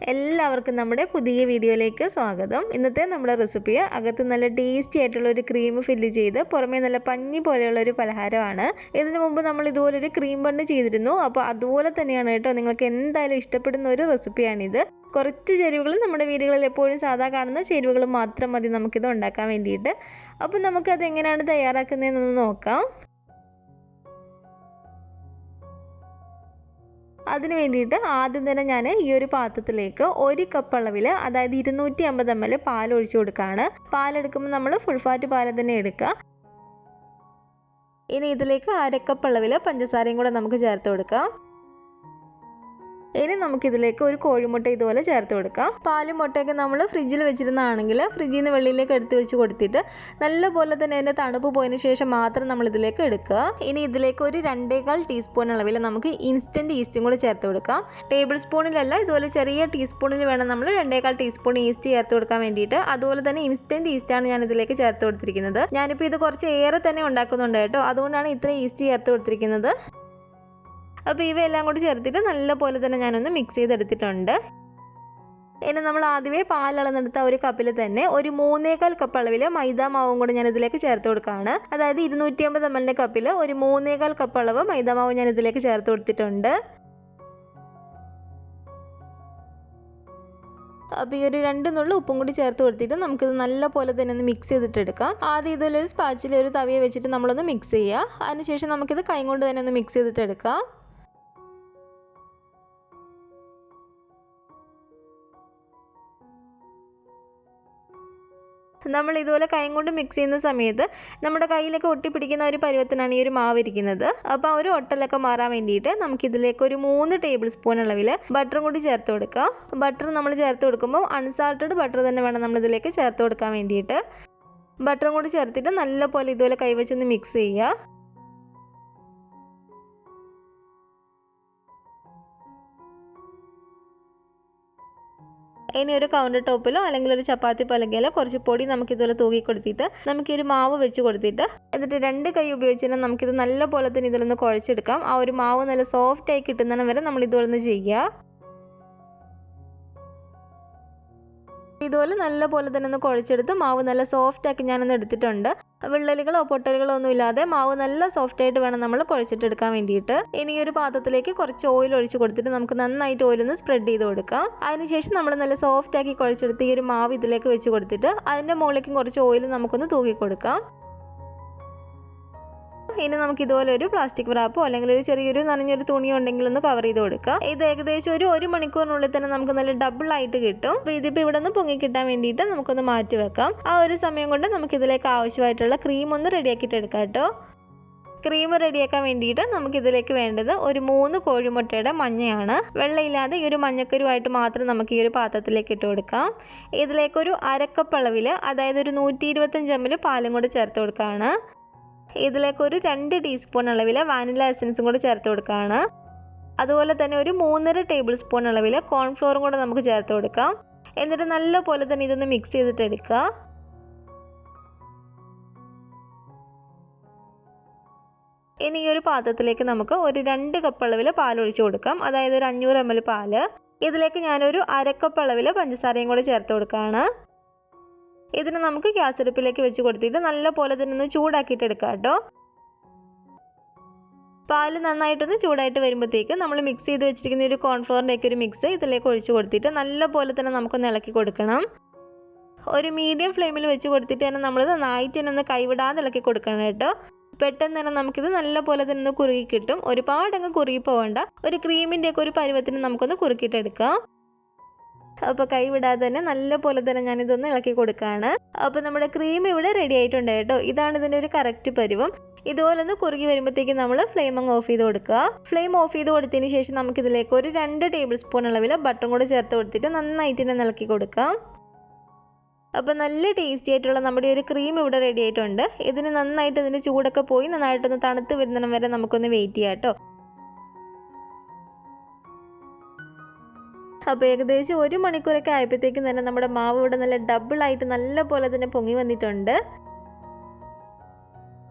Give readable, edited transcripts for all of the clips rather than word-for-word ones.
എല്ലാവർക്കും നമ്മുടെ പുതിയ വീഡിയോയിലേക്ക് സ്വാഗതം. ഇന്നത്തെ നമ്മുടെ റെസിപ്പി അകത്ത് നല്ല ടേസ്റ്റി ആയിട്ടുള്ള ഒരു ക്രീം ഫില്ല് ചെയ്ത് പുറമേ നല്ല പഞ്ഞി പോലെയുള്ള ഒരു പലഹാരമാണ്. ഇതിനു മുമ്പ് നമ്മൾ ഇതുപോലെ ഒരു ക്രീം ബണ്ണ് ചെയ്തിരുന്നു. അപ്പോൾ അതുപോലെ തന്നെയാണ് കേട്ടോ. നിങ്ങൾക്ക് എന്തായാലും ഇഷ്ടപ്പെടുന്ന ഒരു റെസിപ്പിയാണിത്. കുറച്ച് ചേരുവകൾ നമ്മുടെ വീടുകളിൽ എപ്പോഴും സാധാ കാണുന്ന ചേരുവകൾ മാത്രം മതി നമുക്കിത് ഉണ്ടാക്കാൻ വേണ്ടിയിട്ട്. അപ്പോൾ നമുക്കത് എങ്ങനെയാണ് തയ്യാറാക്കുന്നതെന്നൊന്ന് നോക്കാം. അതിന് വേണ്ടിയിട്ട് ആദ്യം തന്നെ ഞാൻ ഈ ഒരു പാത്രത്തിലേക്ക് 1 കപ്പ് അളവിൽ, അതായത് 250 ml പാൽ ഒഴിച്ചു കൊടുക്കുകയാണ്. പാലെടുക്കുമ്പോൾ നമ്മൾ ഫുൾ ഫാറ്റ് പാൽ തന്നെ എടുക്കുക. ഇനി ഇതിലേക്ക് 1/2 കപ്പ് അളവിൽ പഞ്ചസാരയും കൂടെ നമുക്ക് ചേർത്ത് കൊടുക്കാം. ഇനി നമുക്കിതിലേക്ക് ഒരു കോഴിമുട്ട ഇതുപോലെ ചേർത്ത് കൊടുക്കാം. പാലും മുട്ടയൊക്കെ നമ്മൾ ഫ്രിഡ്ജിൽ വെച്ചിരുന്നതാണെങ്കിൽ ഫ്രിഡ്ജിൽ നിന്ന് വെളിയിലേക്ക് എടുത്ത് വെച്ച് കൊടുത്തിട്ട് നല്ലപോലെ തന്നെ അതിൻ്റെ തണുപ്പ് പോയതിന് ശേഷം മാത്രം നമ്മൾ ഇതിലേക്ക് എടുക്കുക. ഇനി ഇതിലേക്ക് ഒരു 2.25 ടീസ്പൂൺ അളവിൽ നമുക്ക് ഇൻസ്റ്റൻറ്റ് ഈസ്റ്റും കൂടെ ചേർത്ത് കൊടുക്കാം. ടേബിൾ സ്പൂണിലല്ല, ഇതുപോലെ ചെറിയ ടീസ്പൂണിൽ വേണം നമ്മൾ 2.25 ടീസ്പൂൺ ഈസ്റ്റ് ചേർത്ത് കൊടുക്കാൻ വേണ്ടിയിട്ട്. അതുപോലെ തന്നെ ഇൻസ്റ്റൻറ്റ് ഈസ്റ്റാണ് ഞാൻ ഇതിലേക്ക് ചേർത്ത് കൊടുത്തിരിക്കുന്നത്. ഞാനിപ്പോൾ ഇത് കുറച്ച് ഏറെ തന്നെ ഉണ്ടാക്കുന്നുണ്ട് കേട്ടോ, അതുകൊണ്ടാണ് ഇത്ര ഈസ്റ്റ് ചേർത്ത് കൊടുത്തിരിക്കുന്നത്. അപ്പോൾ ഇവയെല്ലാം കൂടി ചേർത്തിട്ട് നല്ലപോലെ തന്നെ ഞാനൊന്ന് മിക്സ് ചെയ്തെടുത്തിട്ടുണ്ട്. ഇനി നമ്മൾ ആദ്യമേ പാലളന്നെടുത്ത ഒരു കപ്പിൽ തന്നെ ഒരു 3.25 കപ്പ് അളവിൽ മൈദ മാവും കൂടെ ഞാൻ ഇതിലേക്ക് ചേർത്ത് കൊടുക്കുകയാണ്. അതായത് 250 ml കപ്പിൽ ഒരു 3.25 കപ്പ് അളവ് മൈദ മാവ് ഞാൻ ഇതിലേക്ക് ചേർത്ത് കൊടുത്തിട്ടുണ്ട്. അപ്പോൾ ഈ ഒരു 2 നുള്ളു ഉപ്പും കൂടി ചേർത്ത് കൊടുത്തിട്ട് നമുക്കിത് നല്ലപോലെ തന്നെ ഒന്ന് മിക്സ് ചെയ്തിട്ടെടുക്കാം. ആദ്യം ഇതുപോലൊരു സ്പാച്ചിൽ ഒരു തവിയെ വെച്ചിട്ട് നമ്മളൊന്ന് മിക്സ് ചെയ്യുക. അതിനുശേഷം നമുക്കിത് കൈ കൊണ്ട് തന്നെ ഒന്ന് മിക്സ് ചെയ്തിട്ടെടുക്കാം. നമ്മൾ ഇതുപോലെ കൈ കൊണ്ട് മിക്സ് ചെയ്യുന്ന സമയത്ത് നമ്മുടെ കയ്യിലൊക്കെ ഒട്ടിപ്പിടിക്കുന്ന ഒരു പരുവത്തിനാണ് ഈ ഒരു മാവ് ഇരിക്കുന്നത്. അപ്പോൾ ആ ഒരു ഒട്ടലൊക്കെ മാറാൻ വേണ്ടിയിട്ട് നമുക്കിതിലേക്ക് ഒരു 3 ടേബിൾ സ്പൂൺ അളവിൽ ബട്ടറും കൂടി ചേർത്ത് കൊടുക്കാം. ബട്ടർ നമ്മൾ ചേർത്ത് കൊടുക്കുമ്പോൾ അൺസാൾട്ടഡ് ബട്ടർ തന്നെ വേണം നമ്മൾ ഇതിലേക്ക് ചേർത്ത് കൊടുക്കാൻ വേണ്ടിയിട്ട്. ബട്ടറും കൂടി ചേർത്തിട്ട് നല്ലപോലെ ഇതുപോലെ കൈവച്ചൊന്ന് മിക്സ് ചെയ്യുക. ഇനി ഒരു കൗണ്ടർ ടോപ്പിലോ അല്ലെങ്കിൽ ഒരു ചപ്പാത്തി പലകയിലോ കുറച്ച് പൊടി നമുക്ക് ഇതുപോലെ തൂക്കി കൊടുത്തിട്ട് നമുക്ക് ഒരു മാവ് വെച്ച് കൊടുത്തിട്ട് എന്നിട്ട് 2 കൈ ഉപയോഗിച്ച് നമുക്കിത് നല്ലപോലെ തന്നെ ഇതിലൊന്ന് കുഴച്ചെടുക്കാം. ആ ഒരു മാവ് നല്ല സോഫ്റ്റ് ആയി കിട്ടുന്നതിന് വരെ നമ്മൾ ഇതുപോലെ ഒന്ന് ചെയ്യുക. ഇതുപോലെ നല്ലപോലെ തന്നെ ഒന്ന് കുഴച്ചെടുത്ത് മാവ് നല്ല സോഫ്റ്റ് ആക്കി ഞാനൊന്ന് എടുത്തിട്ടുണ്ട്. വിള്ളലുകളോ പൊട്ടലുകളോ ഒന്നും ഇല്ലാതെ മാവ് നല്ല സോഫ്റ്റ് ആയിട്ട് വേണം നമ്മൾ കുഴച്ചിട്ടെടുക്കാൻ വേണ്ടിയിട്ട്. ഇനി ഒരു പാത്രത്തിലേക്ക് കുറച്ച് ഓയിൽ ഒഴിച്ച് കൊടുത്തിട്ട് നമുക്ക് നന്നായിട്ട് ഓയിൽ ഒന്ന് സ്പ്രെഡ് ചെയ്ത് കൊടുക്കാം. അതിനുശേഷം നമ്മൾ നല്ല സോഫ്റ്റ് ആക്കി കുഴച്ചെടുത്ത് ഈ ഒരു മാവ് ഇതിലേക്ക് വെച്ച് കൊടുത്തിട്ട് അതിൻ്റെ മുകളിലേക്കും കുറച്ച് ഓയിൽ നമുക്കൊന്ന് തൂക്കി കൊടുക്കാം. ഇനി നമുക്ക് ഇതുപോലെ ഒരു പ്ലാസ്റ്റിക് റാപ്പോ അല്ലെങ്കിൽ ഒരു ചെറിയൊരു നനഞ്ഞൊരു തുണിയോ ഉണ്ടെങ്കിൽ ഒന്ന് കവർ ചെയ്ത് കൊടുക്കാം. ഇത് ഏകദേശം ഒരു മണിക്കൂറിനുള്ളിൽ തന്നെ നമുക്ക് നല്ല ഡബിൾ ആയിട്ട് കിട്ടും. അപ്പോൾ ഇതിപ്പോൾ ഇവിടെ നിന്ന് പൊങ്ങി കിട്ടാൻ വേണ്ടിയിട്ട് നമുക്കൊന്ന് മാറ്റി വെക്കാം. ആ ഒരു സമയം കൊണ്ട് നമുക്ക് ഇതിലേക്ക് ആവശ്യമായിട്ടുള്ള ക്രീം ഒന്ന് റെഡിയാക്കിയിട്ട് എടുക്കാം കേട്ടോ. ക്രീം റെഡിയാക്കാൻ വേണ്ടിയിട്ട് നമുക്കിതിലേക്ക് വേണ്ടത് ഒരു 3 കോഴിമുട്ടയുടെ മഞ്ഞയാണ്. വെള്ളയില്ലാതെ ഈ ഒരു മഞ്ഞക്കരുവായിട്ട് മാത്രം നമുക്ക് ഈ ഒരു പാത്രത്തിലേക്ക് ഇട്ട് കൊടുക്കാം. ഇതിലേക്ക് ഒരു 1/2 കപ്പ് അളവിൽ, അതായത് ഒരു 125 ml പാലും കൂടി ചേർത്ത് കൊടുക്കുകയാണ്. ഇതിലേക്ക് ഒരു 2 ടീസ്പൂൺ അളവിൽ വാനില എസൻസും കൂടി ചേർത്ത് കൊടുക്കുകയാണ്. അതുപോലെ തന്നെ ഒരു 3.5 ടേബിൾ സ്പൂൺ അളവിൽ കോൺഫ്ലോറും കൂടെ നമുക്ക് ചേർത്ത് കൊടുക്കാം. എന്നിട്ട് നല്ലപോലെ തന്നെ ഇതൊന്ന് മിക്സ് ചെയ്തിട്ട് എടുക്കുക. ഇനി ഈ ഒരു പാത്രത്തിലേക്ക് നമുക്ക് ഒരു 2 കപ്പ് അളവിൽ പാൽ ഒഴിച്ചു കൊടുക്കാം. അതായത് ഒരു 500 ml പാല്. ഇതിലേക്ക് ഞാനൊരു 1/2 കപ്പ് അളവിൽ പഞ്ചസാരയും കൂടെ ചേർത്ത് കൊടുക്കുകയാണ്. ഇതിന് നമുക്ക് ഗ്യാസ് അടുപ്പിലേക്ക് വെച്ച് കൊടുത്തിട്ട് നല്ലപോലെ തന്നെ ഒന്ന് ചൂടാക്കിയിട്ട് എടുക്കാം കേട്ടോ. പാല് നന്നായിട്ടൊന്ന് ചൂടായിട്ട് വരുമ്പോഴത്തേക്ക് നമ്മൾ മിക്സ് ചെയ്ത് വെച്ചിരിക്കുന്ന ഒരു കോൺഫ്ലോറിൻ്റെ ഒക്കെ ഒരു മിക്സ് ഇതിലേക്ക് ഒഴിച്ച് കൊടുത്തിട്ട് നല്ലപോലെ തന്നെ നമുക്കൊന്ന് ഇളക്കി കൊടുക്കണം. ഒരു മീഡിയം ഫ്ലെയിമിൽ വെച്ച് കൊടുത്തിട്ട് തന്നെ നമ്മൾ നന്നായിട്ട് തന്നെ ഒന്ന് കൈവിടാതെ ഇളക്കി കൊടുക്കണം കേട്ടോ. പെട്ടെന്ന് തന്നെ നമുക്കിത് നല്ലപോലെ തന്നെ ഒന്ന് കുറുകി കിട്ടും. ഒരുപാടങ്ങ് കുറുകി പോകണ്ട, ഒരു ക്രീമിൻ്റെ ഒക്കെ ഒരു പരുവത്തിന് നമുക്കൊന്ന് കുറുക്കിയിട്ടെടുക്കാം. അപ്പോൾ കൈ വിടാതെ തന്നെ നല്ലപോലെ തന്നെ ഞാനിതൊന്ന് ഇളക്കി കൊടുക്കുകയാണ്. അപ്പോൾ നമ്മുടെ ക്രീം ഇവിടെ റെഡി ആയിട്ടുണ്ട് കേട്ടോ. ഇതാണ് ഇതിൻ്റെ ഒരു കറക്റ്റ് പരുവം. ഇതുപോലെ ഒന്ന് കുറുകി വരുമ്പോഴത്തേക്ക് നമ്മൾ ഫ്ലെയിം അങ്ങ് ഓഫ് ചെയ്ത് കൊടുക്കുക. ഫ്ലെയിം ഓഫ് ചെയ്ത് കൊടുത്തതിന് ശേഷം നമുക്കിതിലേക്ക് ഒരു 2 ടേബിൾ സ്പൂൺ അളവിൽ ബട്ടറും കൂടെ ചേർത്ത് കൊടുത്തിട്ട് നന്നായിട്ട് തന്നെ ഇളക്കി കൊടുക്കാം. അപ്പോൾ നല്ല ടേസ്റ്റി ആയിട്ടുള്ള നമ്മുടെ ഒരു ക്രീം ഇവിടെ റെഡി ആയിട്ടുണ്ട്. ഇതിന് നന്നായിട്ട് ഇതിൻ്റെ ചൂടൊക്കെ പോയി നന്നായിട്ടൊന്ന് തണുത്ത് വരുന്നിടം വരെ നമുക്കൊന്ന് വെയിറ്റ് ചെയ്യാം കേട്ടോ. അപ്പോൾ ഏകദേശം 1 മണിക്കൂറൊക്കെ ആയപ്പോഴത്തേക്കും തന്നെ നമ്മുടെ മാവ് ഇവിടെ നല്ല ഡബിൾ ആയിട്ട് നല്ല പോലെ തന്നെ പൊങ്ങി വന്നിട്ടുണ്ട്.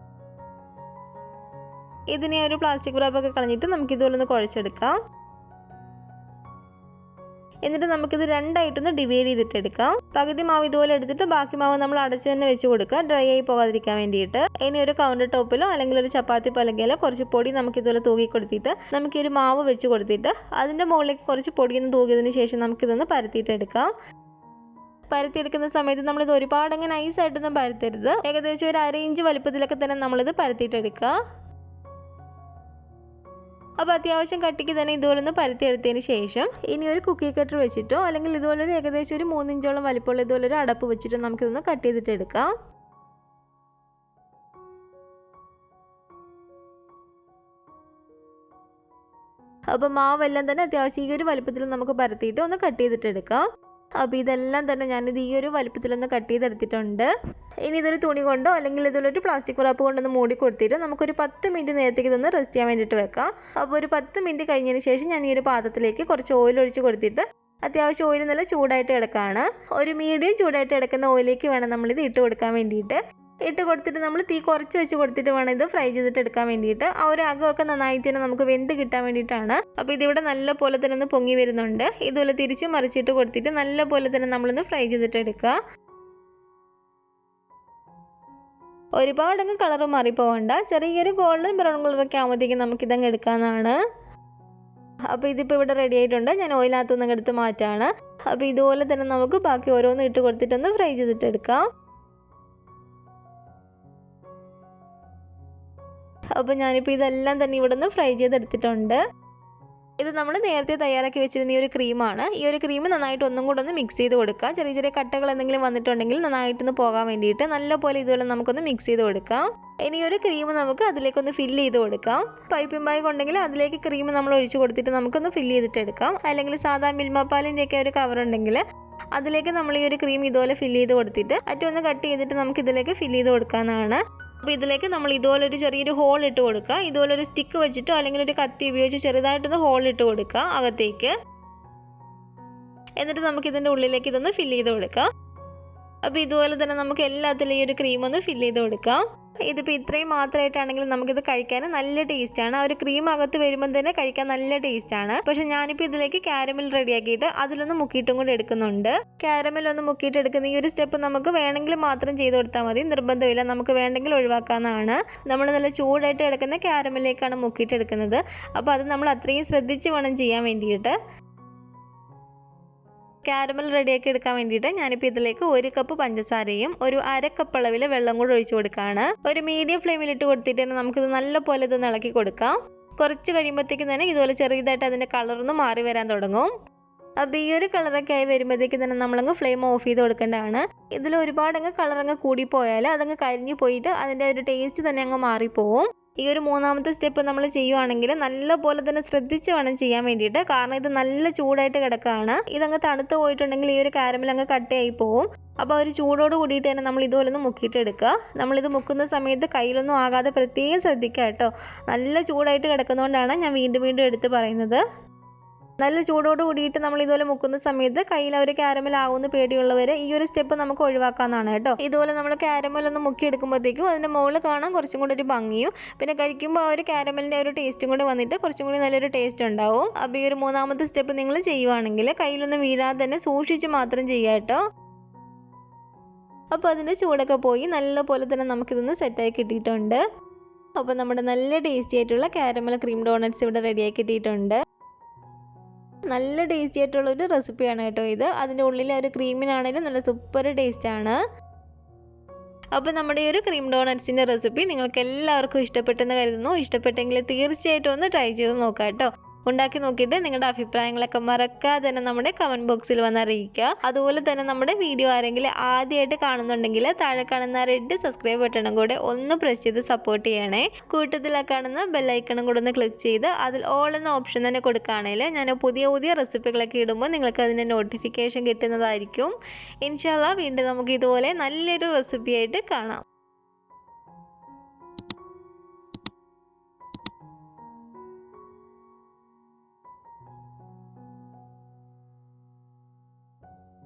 ഇതിനെ ഒരു പ്ലാസ്റ്റിക് റാപ്പൊക്കെ കളഞ്ഞിട്ട് നമുക്ക് ഇതുപോലെ ഒന്ന് കുഴച്ചെടുക്കാം. എന്നിട്ട് നമുക്കിത് രണ്ടായിട്ടൊന്ന് ഡിവൈഡ് ചെയ്തിട്ടെടുക്കാം. പകുതി മാവ് ഇതുപോലെ എടുത്തിട്ട് ബാക്കി മാവ് നമ്മൾ അടച്ച് തന്നെ വെച്ച് കൊടുക്കുക, ഡ്രൈ ആയി പോകാതിരിക്കാൻ വേണ്ടിയിട്ട്. ഇനി ഒരു കൗണ്ടർ ടോപ്പിലോ അല്ലെങ്കിൽ ഒരു ചപ്പാത്തി പലകയിലോ കുറച്ച് പൊടി നമുക്ക് ഇതുപോലെ തൂക്കി കൊടുത്തിട്ട് നമുക്ക് ഈ ഒരു മാവ് വെച്ച് കൊടുത്തിട്ട് അതിൻ്റെ മുകളിലേക്ക് കുറച്ച് പൊടിയൊന്ന് തൂകിയതിന് ശേഷം നമുക്കിതൊന്ന് പരത്തിയിട്ടെടുക്കാം. പരത്തിയെടുക്കുന്ന സമയത്ത് നമ്മളിത് ഒരുപാട് അങ്ങനെ നൈസായിട്ടൊന്നും പരത്തരുത്. ഏകദേശം ഒരു 1/2 ഇഞ്ച് വലുപ്പത്തിലൊക്കെ തന്നെ നമ്മളിത് പരത്തിയിട്ടെടുക്കുക. അപ്പോൾ അത്യാവശ്യം കട്ടിക്ക് തന്നെ ഇതുപോലെ ഒന്ന് പരത്തിയെടുത്തതിന് ശേഷം ഇനി ഒരു കുക്കി കട്ടർ വെച്ചിട്ടോ അല്ലെങ്കിൽ ഇതുപോലൊരു ഏകദേശം ഒരു 3 ഇഞ്ചോളം വലിപ്പമുള്ള ഇതുപോലൊരു അടപ്പ് വെച്ചിട്ടോ നമുക്കിതൊന്ന് കട്ട് ചെയ്തിട്ടെടുക്കാം. അപ്പോൾ മാവെല്ലാം തന്നെ അത്യാവശ്യം ഈ ഒരു വലുപ്പത്തിൽ നമുക്ക് പരത്തിയിട്ട് ഒന്ന് കട്ട് ചെയ്തിട്ടെടുക്കാം. അപ്പോൾ ഇതെല്ലാം തന്നെ ഞാനിത് ഈ ഒരു വലുപ്പത്തിലൊന്ന് കട്ട് ചെയ്തെടുത്തിട്ടുണ്ട്. ഇനി ഇതൊരു തുണി കൊണ്ടോ അല്ലെങ്കിൽ ഇതുപോലൊരു പ്ലാസ്റ്റിക് റാപ്പ് കൊണ്ടൊന്ന് മൂടി കൊടുത്തിട്ട് നമുക്കൊരു 10 മിനിറ്റ് നേരത്തേക്ക് ഇതൊന്ന് റെസ്റ്റ് ചെയ്യാൻ വേണ്ടിയിട്ട് വെക്കാം. അപ്പോൾ ഒരു 10 മിനിറ്റ് കഴിഞ്ഞതിന് ശേഷം ഞാൻ ഈ ഒരു പാത്രത്തിലേക്ക് കുറച്ച് ഓയിൽ ഒഴിച്ച് കൊടുത്തിട്ട് അത്യാവശ്യം ഓയിൽ നല്ല ചൂടായിട്ട് കിടക്കുകയാണ്. ഒരു മീഡിയം ചൂടായിട്ട് കിടക്കുന്ന ഓയിലേക്ക് വേണം നമ്മളിത് ഇട്ട് കൊടുക്കാൻ വേണ്ടിയിട്ട്. ഇട്ട് കൊടുത്തിട്ട് നമ്മൾ തീ കുറച്ച് വെച്ച് കൊടുത്തിട്ട് വേണം ഇത് ഫ്രൈ ചെയ്തിട്ട് എടുക്കാൻ വേണ്ടിയിട്ട്. ആ ഒരു അകമൊക്കെ നന്നായിട്ട് തന്നെ നമുക്ക് വെന്ത് കിട്ടാൻ വേണ്ടിയിട്ടാണ്. അപ്പോൾ ഇതിവിടെ നല്ല പോലെ തന്നെ ഒന്ന് പൊങ്ങി വരുന്നുണ്ട്. ഇതുപോലെ തിരിച്ച് മറിച്ചിട്ട് കൊടുത്തിട്ട് നല്ല പോലെ തന്നെ നമ്മളൊന്ന് ഫ്രൈ ചെയ്തിട്ട് എടുക്കുക. ഒരുപാടങ്ങ് കളർ മാറിപ്പോകണ്ട, ചെറിയൊരു ഗോൾഡൻ ബ്രൗൺ കളറൊക്കെ ആകുമ്പോഴത്തേക്കും നമുക്കിതങ്ങ് എടുക്കാവുന്നതാണ്. അപ്പോൾ ഇതിപ്പോൾ ഇവിടെ റെഡി ആയിട്ടുണ്ട്. ഞാൻ ഓയിലകത്തുനിന്ന് എടുത്ത് മാറ്റാണ്. അപ്പോൾ ഇതുപോലെ തന്നെ നമുക്ക് ബാക്കി ഓരോന്നും ഇട്ട് കൊടുത്തിട്ടൊന്ന് ഫ്രൈ ചെയ്തിട്ട് എടുക്കാം. അപ്പോൾ ഞാനിപ്പോൾ ഇതെല്ലാം തന്നെ ഇവിടെ നിന്ന് ഫ്രൈ ചെയ്തെടുത്തിട്ടുണ്ട്. ഇത് നമ്മൾ നേരത്തെ തയ്യാറാക്കി വെച്ചിരുന്ന ഈ ഒരു ക്രീമാണ്. ഈ ഒരു ക്രീം നന്നായിട്ട് ഒന്നും കൂടെ ഒന്ന് മിക്സ് ചെയ്ത് കൊടുക്കുക. ചെറിയ ചെറിയ കട്ടകൾ എന്തെങ്കിലും വന്നിട്ടുണ്ടെങ്കിൽ നന്നായിട്ടൊന്ന് പോകാൻ വേണ്ടിയിട്ട് നല്ലപോലെ ഇതുപോലെ നമുക്കൊന്ന് മിക്സ് ചെയ്ത് കൊടുക്കാം. ഇനി ഒരു ക്രീം നമുക്ക് അതിലേക്കൊന്ന് ഫില്ല് ചെയ്ത് കൊടുക്കാം. പൈപ്പിംഗ് ബാഗ് ഉണ്ടെങ്കിൽ അതിലേക്ക് ക്രീം നമ്മൾ ഒഴിച്ച് കൊടുത്തിട്ട് നമുക്കൊന്ന് ഫില്ല് ചെയ്തിട്ട് എടുക്കാം. അല്ലെങ്കിൽ സാധാ മിൽമ പാലിൻ്റെയൊക്കെ ഒരു കവർ ഉണ്ടെങ്കിൽ അതിലേക്ക് നമ്മൾ ഈ ഒരു ക്രീം ഇതുപോലെ ഫില്ല് ചെയ്ത് കൊടുത്തിട്ട് അറ്റൊന്ന് കട്ട് ചെയ്തിട്ട് നമുക്ക് ഇതിലേക്ക് ഫില്ല് ചെയ്ത് കൊടുക്കാവുന്നതാണ്. അപ്പോൾ ഇതിലേക്ക് നമ്മൾ ഇതുപോലൊരു ചെറിയൊരു ഹോൾ ഇട്ട് കൊടുക്കുക. ഇതുപോലൊരു സ്റ്റിക്ക് വെച്ചിട്ടോ അല്ലെങ്കിൽ ഒരു കത്തി ഉപയോഗിച്ച് ചെറുതായിട്ടൊന്ന് ഹോൾ ഇട്ട് കൊടുക്കുക അകത്തേക്ക്. എന്നിട്ട് നമുക്ക് ഇതിൻ്റെ ഉള്ളിലേക്ക് ഇതൊന്ന് ഫില്ല് ചെയ്ത് കൊടുക്കാം. അപ്പോൾ ഇതുപോലെ തന്നെ നമുക്ക് എല്ലാത്തിലും ഈ ഒരു ക്രീം ഒന്ന് ഫില്ല് ചെയ്ത് കൊടുക്കാം. ഇതിപ്പോൾ ഇത്രയും മാത്രമായിട്ടാണെങ്കിൽ നമുക്കിത് കഴിക്കാൻ നല്ല ടേസ്റ്റാണ്. ആ ഒരു ക്രീം അകത്ത് വരുമ്പോൾ തന്നെ കഴിക്കാൻ നല്ല ടേസ്റ്റാണ്. പക്ഷെ ഞാനിപ്പോൾ ഇതിലേക്ക് കാരമൽ റെഡിയാക്കിയിട്ട് അതിലൊന്ന് മുക്കിയിട്ടും കൂടെ എടുക്കുന്നുണ്ട്. കാരമൽ ഒന്ന് മുക്കിയിട്ട് എടുക്കുന്ന ഈ ഒരു സ്റ്റെപ്പ് നമുക്ക് വേണമെങ്കിൽ മാത്രം ചെയ്ത് കൊടുത്താൽ മതി, നിർബന്ധമില്ല. നമുക്ക് വേണമെങ്കിൽ ഒഴിവാക്കാവുന്നതാണ്. നമ്മൾ നല്ല ചൂടായിട്ട് കിടക്കുന്ന കാരമലിലേക്കാണ് മുക്കിയിട്ട് എടുക്കുന്നത്. അപ്പോൾ അത് നമ്മൾ അത്രയും ശ്രദ്ധിച്ച് വേണം ചെയ്യാൻ വേണ്ടിയിട്ട്. കാരമൽ റെഡിയാക്കി എടുക്കാൻ വേണ്ടിയിട്ട് ഞാനിപ്പോൾ ഇതിലേക്ക് 1 കപ്പ് പഞ്ചസാരയും ഒരു 1/2 കപ്പ് അളവിൽ വെള്ളം കൂടെ ഒഴിച്ചു കൊടുക്കുകയാണ്. ഒരു മീഡിയം ഫ്ലെയിമിൽ ഇട്ട് കൊടുത്തിട്ട് തന്നെ നമുക്കിത് നല്ലപോലെ ഇതൊന്ന് ഇളക്കി കൊടുക്കാം. കുറച്ച് കഴിയുമ്പോഴത്തേക്കും തന്നെ ഇതുപോലെ ചെറുതായിട്ട് അതിൻ്റെ കളറൊന്ന് മാറി വരാൻ തുടങ്ങും. അപ്പോൾ ഈ ഒരു കളറൊക്കെ ആയി വരുമ്പോഴത്തേക്കും തന്നെ നമ്മളങ്ങ് ഫ്ലെയിം ഓഫ് ചെയ്ത് കൊടുക്കേണ്ടതാണ്. ഇതിൽ ഒരുപാടങ്ങ് കളറങ്ങ് കൂടിപ്പോയാൽ അതങ്ങ് കരിഞ്ഞു പോയിട്ട് അതിൻ്റെ ഒരു ടേസ്റ്റ് തന്നെ അങ്ങ് മാറിപ്പോവും. ഈ ഒരു മൂന്നാമത്തെ സ്റ്റെപ്പ് നമ്മൾ ചെയ്യുവാണെങ്കിൽ നല്ല പോലെ തന്നെ ശ്രദ്ധിച്ച് വേണം ചെയ്യാൻ വേണ്ടിയിട്ട്. കാരണം ഇത് നല്ല ചൂടായിട്ട് കിടക്കുകയാണ്. ഇതങ്ങ് തണുത്ത് പോയിട്ടുണ്ടെങ്കിൽ ഈ ഒരു കാരമൽ അങ്ങ് കട്ടയായി പോവും. അപ്പോൾ ഒരു ചൂടോട് കൂടിയിട്ട് തന്നെ നമ്മൾ ഇതുപോലെ ഒന്ന് മുക്കിയിട്ട് എടുക്കുക. നമ്മളിത് മുക്കുന്ന സമയത്ത് കയ്യിലൊന്നും ആകാതെ പ്രത്യേകം ശ്രദ്ധിക്കുക കേട്ടോ. നല്ല ചൂടായിട്ട് കിടക്കുന്നതുകൊണ്ടാണ് ഞാൻ വീണ്ടും വീണ്ടും എടുത്ത് പറയുന്നത്. നല്ല ചൂടോട് കൂടിയിട്ട് നമ്മൾ ഇതുപോലെ മുക്കുന്ന സമയത്ത് കയ്യിൽ ഒരു കാരമൽ ആവുമെന്ന് പേടിയുള്ളവർ ഈ ഒരു സ്റ്റെപ്പ് നമുക്ക് ഒഴിവാക്കാവുന്നതാണ് കേട്ടോ. ഇതുപോലെ നമ്മൾ കാരമൽ ഒന്ന് മുക്കി എടുക്കുമ്പോഴത്തേക്കും അതിൻ്റെ മുകളിൽ കാണാൻ കുറച്ചും കൂടി ഒരു ഭംഗിയും പിന്നെ കഴിക്കുമ്പോൾ ആ ഒരു കാരമലിൻ്റെ ഒരു ടേസ്റ്റും കൂടി വന്നിട്ട് കുറച്ചും കൂടി നല്ലൊരു ടേസ്റ്റ് ഉണ്ടാവും. അപ്പോൾ ഈ ഒരു മൂന്നാമത്തെ സ്റ്റെപ്പ് നിങ്ങൾ ചെയ്യുവാണെങ്കിൽ കയ്യിലൊന്നും വീഴാതെ തന്നെ സൂക്ഷിച്ച് മാത്രം ചെയ്യുക കേട്ടോ. അപ്പോൾ അതിൻ്റെ ചൂടൊക്കെ പോയി നല്ല പോലെ തന്നെ നമുക്കിതൊന്ന് സെറ്റായി കിട്ടിയിട്ടുണ്ട്. അപ്പോൾ നമ്മുടെ നല്ല ടേസ്റ്റി ആയിട്ടുള്ള കാരമൽ ക്രീം ഡോണറ്റ്സ് ഇവിടെ റെഡിയായി കിട്ടിയിട്ടുണ്ട്. നല്ല ടേസ്റ്റി ആയിട്ടുള്ളൊരു റെസിപ്പിയാണ് കേട്ടോ ഇത്. അതിൻ്റെ ഉള്ളിൽ ഒരു ക്രീമിനാണെങ്കിലും നല്ല സൂപ്പർ ടേസ്റ്റാണ്. അപ്പോൾ നമ്മുടെ ഈ ഒരു ക്രീം ഡോണറ്റ്സിൻ്റെ റെസിപ്പി നിങ്ങൾക്ക് എല്ലാവർക്കും ഇഷ്ടപ്പെട്ടെന്ന് കരുതുന്നു. ഇഷ്ടപ്പെട്ടെങ്കിൽ തീർച്ചയായിട്ടും ഒന്ന് ട്രൈ ചെയ്ത് നോക്കാം കേട്ടോ. ഉണ്ടാക്കി നോക്കിയിട്ട് നിങ്ങളുടെ അഭിപ്രായങ്ങളൊക്കെ മറക്കാതെ തന്നെ നമ്മുടെ കമൻറ്റ് ബോക്സിൽ വന്ന് അറിയിക്കുക. അതുപോലെ തന്നെ നമ്മുടെ വീഡിയോ ആരെങ്കിലും ആദ്യമായിട്ട് കാണുന്നുണ്ടെങ്കിൽ താഴെ കാണുന്ന റെഡ് സബ്സ്ക്രൈബ് ബട്ടണും കൂടെ ഒന്ന് പ്രസ് ചെയ്ത് സപ്പോർട്ട് ചെയ്യണേ. കൂട്ടത്തിൽ കാണുന്ന ബെല്ലൈക്കണും കൂടെ ഒന്ന് ക്ലിക്ക് ചെയ്ത് അതിൽ ഓൾ എന്ന ഓപ്ഷൻ തന്നെ കൊടുക്കുകയാണെങ്കിൽ ഞാൻ പുതിയ പുതിയ റെസിപ്പികളൊക്കെ ഇടുമ്പോൾ നിങ്ങൾക്ക് അതിൻ്റെ നോട്ടിഫിക്കേഷൻ കിട്ടുന്നതായിരിക്കും. ഇൻഷാല്ലാ വീണ്ടും നമുക്ക് ഇതുപോലെ നല്ലൊരു റെസിപ്പി ആയിട്ട് കാണാം.